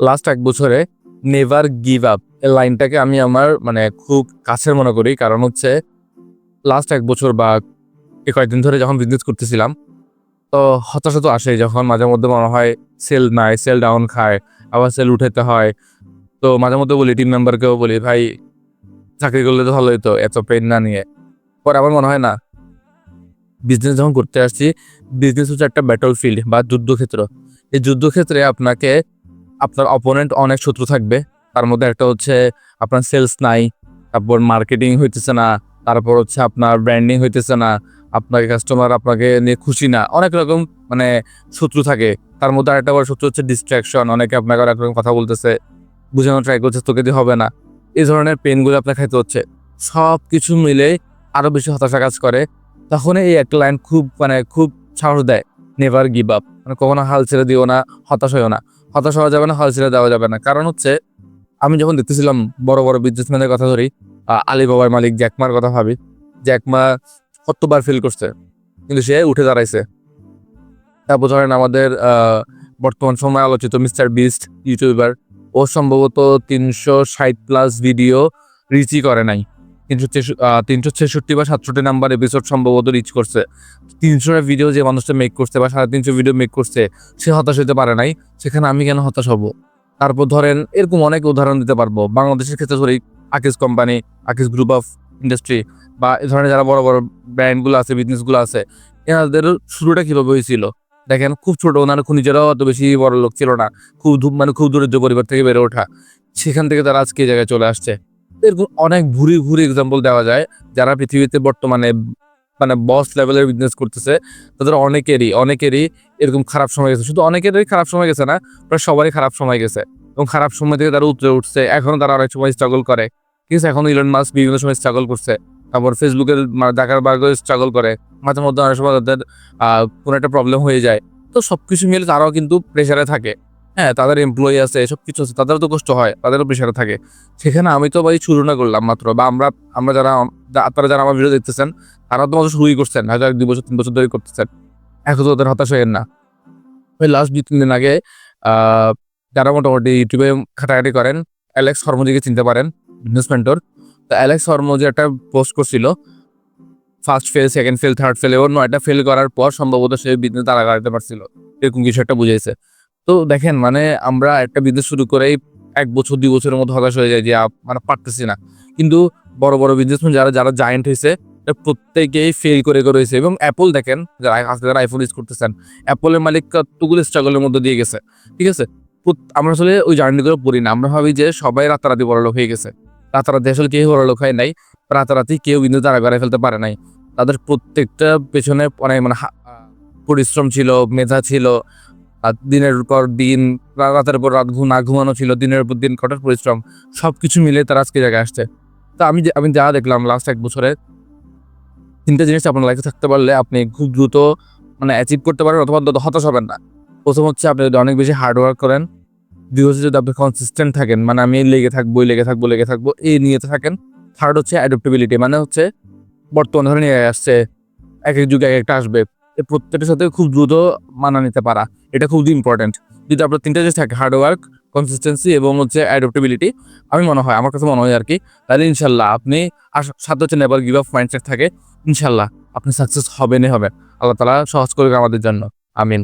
Last 1 বছরে never give up এই লাইনটাকে আমি আমার মানে খুব কাছের মনে করি। কারণ হচ্ছে লাস্ট 1 বছর বা কয়েকদিন ধরে যখন বিজনেস করতেছিলাম, তো হতাশা তো আসেই। যখন মাঝে মধ্যে মনে হয় সেল নাই, সেল ডাউন খায়, আবার সেল উঠাইতে হয়। তো মাঝে মধ্যে বলি টিম মেম্বারকেও বলি, "ভাই চাকরি করলে তো ভালোই তো, এত পেইন না নিয়ে।" পরে আমার মনে হয় না, বিজনেস যখন করতে আসছি, বিজনেস হচ্ছে একটা ব্যাটল ফিল্ড বা যুদ্ধক্ষেত্র। এই যুদ্ধক্ষেত্রে আপনার অপোনেন্ট অনেক শত্রু থাকবে। তার মধ্যে একটা হচ্ছে আপনার সেলস নাই, তারপর মার্কেটিং হইতেছে না, তারপর হচ্ছে আপনার ব্র্যান্ডিং হইতেছে না, আপনার কাস্টমার আপনাকে নিয়ে খুশি না। অনেক রকম মানে শত্রু থাকে। তার মধ্যে আরেকটা বড় শত্রু হচ্ছে ডিস্ট্রাকশন। অনেকে আপনাকে অনেক রকম কথা বলতেছে, বুঝানোর ট্রাই করছে, "তোকে দিয়ে হবে না।" এই ধরনের পেইনগুলো আপনার খাইতে হচ্ছে। সবকিছু মিলে আরো বেশি হতাশা কাজ করে। তখন এই একটা লাইন খুব সাহস দেয়, "নেভার গিভ আপ।" মানে কখনো হাল ছেড়ে দিও না, হতাশ হইও না। হতাশ হওয়া যাবে না, হাল ছেড়ে দেওয়া যাবে না। কারণ হচ্ছে আমি যখন দেখতেছিলাম বড় বিজনেসম্যানের কথা ধরি, আলিবাবার মালিক জ্যাক মার কথা ভাবি। জ্যাক মা কতবার ফেল করছে, কিন্তু সে উঠে দাঁড়াইছে। তারপর ধরেন আমাদের বর্তমান সময়ে আলোচিত মিস্টার বিস্ট ইউটিউবার, ও সম্ভবত ৩৬০+ ভিডিও রিচই করে নাই। ৩৬৬ বা ৬৭ নাম্বার এপিসোড সম্ভবত রিচ করছে। ৩০০টা ভিডিও যে মানুষটা মেক করছে বা ৩৫০ ভিডিও মেক করছে, সে হতাশ হইতে পারে নাই। সেখানে আমি কেন হতাশ হব? তারপর ধরেন এরকম অনেক উদাহরণ দিতে পারবো। বাংলাদেশের ক্ষেত্রে ধরি Akij company, Akij group of industry বা এ ধরনের যারা বড় ব্র্যান্ডগুলো আছে, বিজনেসগুলো আছে, এনাদের শুরুটা কিভাবে হয়েছিল? দেখেন খুব ছোট, ওনারা নিজেরাও অত বেশি বড়লোক ছিল না। খুব দরিদ্র পরিবার থেকে বেড়ে ওঠা। সেখান থেকে তারা আজকে এই জায়গায় চলে আসছে। এরকম অনেক ভুরি এক্সাম্পল দেওয়া যায়, যারা পৃথিবীতে বর্তমানে মানে বস লেভেলের বিজনেস করতেছে। তাদের অনেকেরই এরকম খারাপ সময় গেছে। শুধু অনেকেরই খারাপ সময় গেছে না, প্রায় সবারই খারাপ সময় গেছে এবং খারাপ সময় থেকে তারা উতরে উঠছে। এখনো তারা অনেক সময় স্ট্রাগল করে। ঠিক আছে? এখনো ইলন মাস্ক বিভিন্ন সময় স্ট্রাগল করছে। তারপর ফেসবুকের জাকারবার্গও স্ট্রাগল করে। মাঝে মধ্যে অনেক সময় তাদের কোনো একটা প্রবলেম হয়ে যায়। তো সবকিছু মিলে তারাও কিন্তু প্রেশারে থাকে। হ্যাঁ, তাদের এমপ্লয়ি আছে, সবকিছু আছে। তাদেরও তো কষ্ট হয়, তাদেরও প্রেশারে থাকে। সেখানে আমি তো ভাই শুরু না করলাম মাত্র, বা আমরা আপনারা যারা আমার ভিডিও দেখতেছেন, তারা তো মাত্র শুরুই করছেন। হয়তো ১-২ বছর ৩ বছর ধরেই করতেছেন। এখন তো ওদের হতাশ হইয়েন না। ওই লাস্ট ২-৩ দিন আগে আ যারা মোটামুটি ইউটিউবে ঘাটাঘাটি করেন, অ্যালেক্স হরমোজিকে চিনতে পারেন, বিজনেস মেন্টর। তো অ্যালেক্স হরমোজি একটা পোস্ট করছিল। First fail, second fail, third fail এবং ৯ টা ফেল করার পর সম্ভবত সে বিজনেস দাঁড়া করাইতে পারছিল। এরকম কিছু একটা বুঝাইছে। তো দেখেন মানে আমরা একটা বিজনেস শুরু করেই ১ বছর ২ বছরের মধ্যে হতাশ হয়ে যাই যে মানে পারতেছি না। কিন্তু বড় বিজনেসম্যান যারা জায়ান্ট হইছে, প্রত্যেকেই ফেল করে হইছে এবং অ্যাপল দেখেন, আজকে যারা আইফোন ইউজ করতেছেন, অ্যাপলের মালিক কতগুলো স্ট্রাগলের মধ্যে দিয়ে গেছে। ঠিক আছে? আমরা আসলে ওই জার্নিগুলো পড়ি না। আমরা ভাবি যে সবাই রাতারাতি বড়লোক হয়ে গেছে। রাতারাতি আসলে কেউ বড়লোক হয় নাই। রাতারাতি কেউ কিন্তু দাঁড়া করায় ফেলতে পারে নাই। তাদের প্রত্যেকটা পেছনে অনেক মানে পরিশ্রম ছিল, মেধা ছিল। দিনের পর দিন, রাতের পর রাত না ঘুমানো ছিল, দিনের পর দিন কঠোর পরিশ্রম। সবকিছু মিলে তারা আজকে এই জায়গায় আসছে। তো আমি যা দেখলাম লাস্ট ১ বছরে ৩ টা জিনিস আপনার লাইফে থাকতে পারলে আপনি খুব দ্রুত মানে অ্যাচিভ করতে পারেন অথবা হতাশ হবেন না। ১ম হচ্ছে আপনি যদি অনেক বেশি হার্ড ওয়ার্ক করেন। ২ হচ্ছে যদি আপনি কনসিস্টেন্ট থাকেন, মানে আমি লেগে থাকবো এই নিয়তে থাকেন। ৩র্ড হচ্ছে অ্যাডাপ্টেবিলিটি, মানে হচ্ছে বর্তমান ধরেন এআই আসছে, একেক যুগে একেকটা আসবে। এই প্রত্যেকটার সাথে খুব দ্রুত মানায় নিতে পারা। এটা খুবই ইম্পোর্টেন্ট। যদি আপনার ৩ টা জিনিস থাকে, হার্ড ওয়ার্ক, কনসিস্টেন্সি এবং হচ্ছে অ্যাডাপ্টেবিলিটি, আমার কাছে মনে হয় আরকি, তাহলে ইনশাআল্লাহ আপনি সাথে হচ্ছে নেভার গিভ আপ মাইন্ডসেট থাকে। ইনশাআল্লাহ আপনি সাকসেস হবেনই হবেন। আল্লাহ তাআলা সহজ করুক আমাদের জন্য। আমিন।